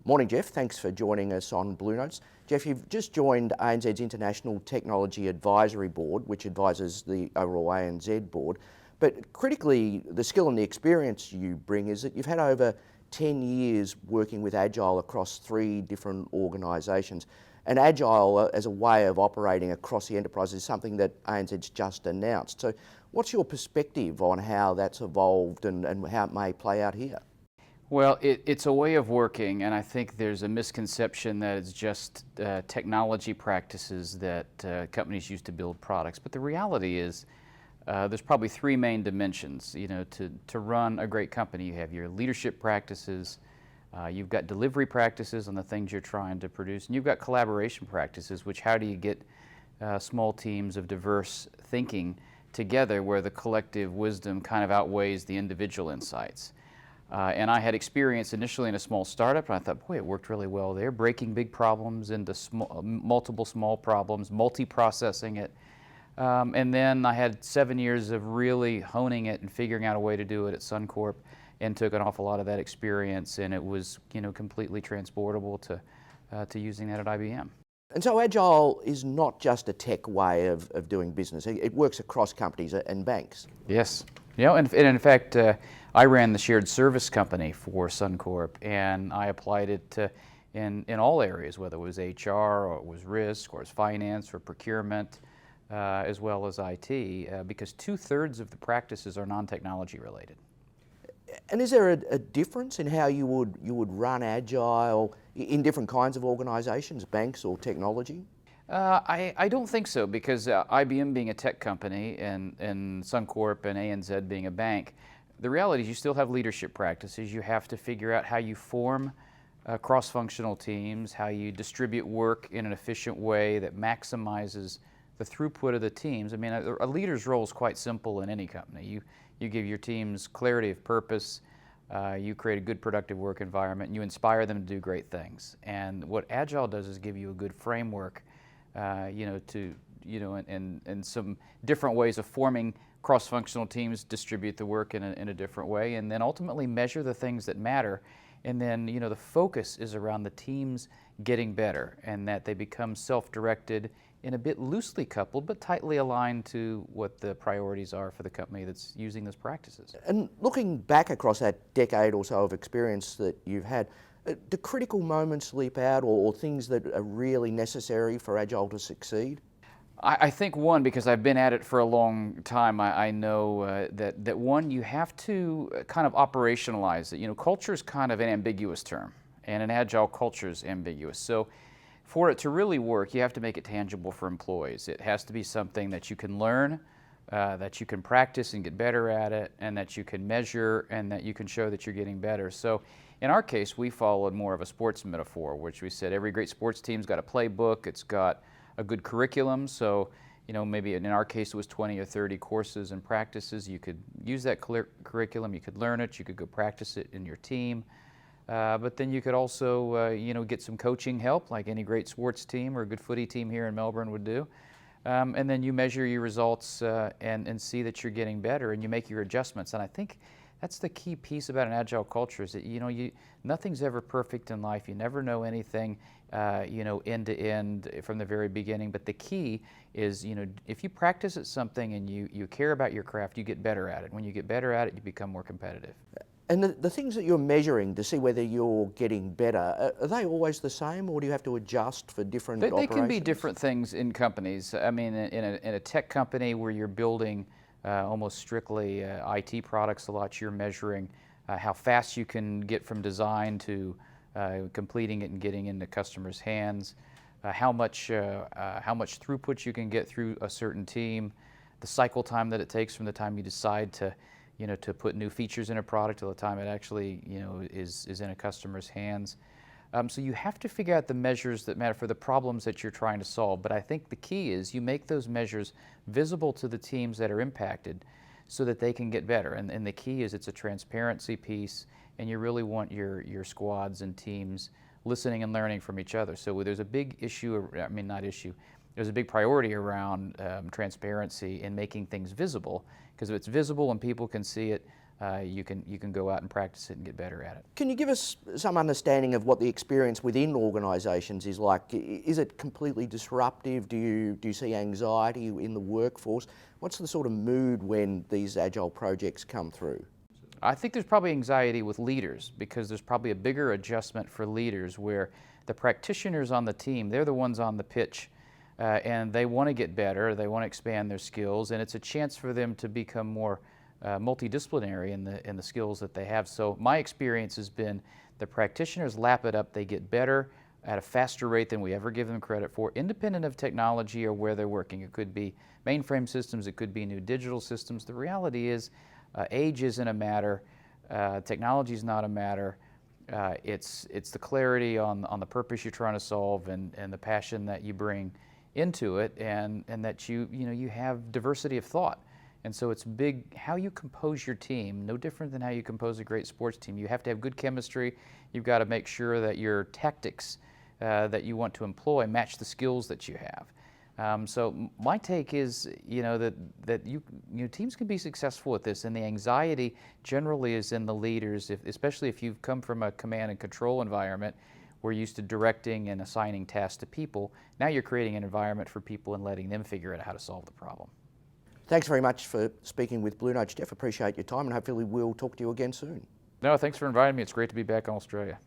Morning, Jeff. Thanks for joining us on Blue Notes. Jeff, you've just joined ANZ's International Technology Advisory Board, which advises the overall ANZ board. But critically, the skill and the experience you bring is that you've had over 10 years working with Agile across 3 different organisations. And Agile as a way of operating across the enterprise is something that ANZ's just announced. So what's your perspective on how that's evolved and how it may play out here? Well, it's a way of working, and I think there's a misconception that it's just technology practices that companies use to build products. But the reality is there's probably 3 main dimensions. To run a great company, you have your leadership practices, you've got delivery practices on the things you're trying to produce, and you've got collaboration practices, which how do you get small teams of diverse thinking together where the collective wisdom kind of outweighs the individual insights. And I had experience initially in a small startup, and I thought, boy, it worked really well there, breaking big problems into multiple small problems, multi-processing it. And then I had 7 years of really honing it and figuring out a way to do it at Suncorp, and took an awful lot of that experience, and it was completely transportable to using that at IBM. And so Agile is not just a tech way of doing business. It works across companies and banks. Yes. And in fact, I ran the shared service company for Suncorp, and I applied it in all areas, whether it was HR or it was risk or it was finance or procurement, as well as IT, because 2/3 of the practices are non-technology related. And is there a difference in how you would run Agile in different kinds of organisations, banks or technology? I don't think so, because IBM being a tech company and Suncorp and ANZ being a bank, the reality is you still have leadership practices. You have to figure out how you form cross-functional teams, how you distribute work in an efficient way that maximizes the throughput of the teams. I mean, a leader's role is quite simple in any company. You give your teams clarity of purpose, you create a good productive work environment, and you inspire them to do great things. And what Agile does is give you a good framework and some different ways of forming cross-functional teams, distribute the work in a different way, and then ultimately measure the things that matter. And then the focus is around the teams getting better, and that they become self-directed and a bit loosely coupled but tightly aligned to what the priorities are for the company that's using those practices. And looking back across that decade or so of experience that you've had, do critical moments leap out or things that are really necessary for Agile to succeed? I think one, because I've been at it for a long time, I know that one, you have to kind of operationalize it. Culture is kind of an ambiguous term, and an Agile culture is ambiguous. So for it to really work, you have to make it tangible for employees. It has to be something that you can learn, that you can practice and get better at it, and that you can measure, and that you can show that you're getting better. So in our case, we followed more of a sports metaphor, which we said every great sports team's got a playbook, it's got a good curriculum. So maybe in our case it was 20 or 30 courses and practices. You could use that curriculum, you could learn it, you could go practice it in your team. But then you could also get some coaching help, like any great sports team or a good footy team here in Melbourne would do. And then you measure your results and see that you're getting better, and you make your adjustments. And I think that's the key piece about an Agile culture, is that nothing's ever perfect in life. You never know anything end to end from the very beginning. But the key is if you practice at something and you care about your craft, you get better at it. When you get better at it, you become more competitive. And the things that you're measuring to see whether you're getting better, are they always the same, or do you have to adjust for different operations? They can be different things in companies. I mean, in a tech company where you're building almost strictly IT products a lot, you're measuring how fast you can get from design to completing it and getting into customers' hands, how much throughput you can get through a certain team, the cycle time that it takes from the time you decide to put new features in a product till the time it actually is in a customer's hands. So you have to figure out the measures that matter for the problems that you're trying to solve. But I think the key is you make those measures visible to the teams that are impacted so that they can get better. And the key is it's a transparency piece, and you really want your squads and teams listening and learning from each other. So there's a big issue, there's a big priority around transparency and making things visible, because if it's visible and people can see it, you can go out and practice it and get better at it. Can you give us some understanding of what the experience within organisations is like? Is it completely disruptive? Do you see anxiety in the workforce? What's the sort of mood when these Agile projects come through? I think there's probably anxiety with leaders because there's probably a bigger adjustment for leaders where the practitioners on the team, they're the ones on the pitch and they want to get better, they want to expand their skills, and it's a chance for them to become more multidisciplinary in the skills that they have. So my experience has been the practitioners lap it up, they get better at a faster rate than we ever give them credit for, independent of technology or where they're working. It could be mainframe systems, it could be new digital systems. The reality is age isn't a matter, technology is not a matter. It's the clarity on the purpose you're trying to solve and the passion that you bring into it, and that you have diversity of thought. And so it's big how you compose your team, no different than how you compose a great sports team. You have to have good chemistry. You've got to make sure that your tactics that you want to employ match the skills that you have. So my take is, that teams can be successful with this, and the anxiety generally is in the leaders, especially if you've come from a command and control environment. We're used to directing and assigning tasks to people. Now you're creating an environment for people and letting them figure out how to solve the problem. Thanks very much for speaking with Blue Notes, Jeff. Appreciate your time, and hopefully we'll talk to you again soon. No, thanks for inviting me. It's great to be back in Australia.